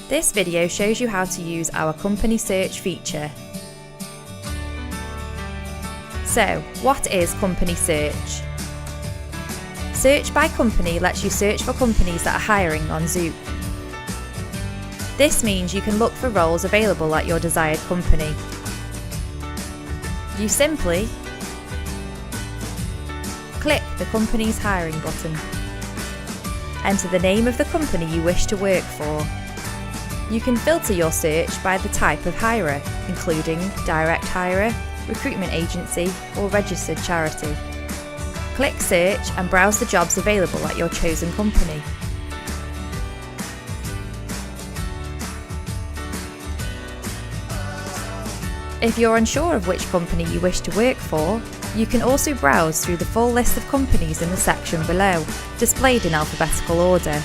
This video shows you how to use our company search feature. So, what is company search? Search by company lets you search for companies that are hiring on Zoek. This means you can look for roles available at your desired company. You simply click the company's hiring button. Enter the name of the company you wish to work for. You can filter your search by the type of hirer, including direct hirer, recruitment agency, or registered charity. Click search and browse the jobs available at your chosen company. If you're unsure of which company you wish to work for, you can also browse through the full list of companies in the section below, displayed in alphabetical order.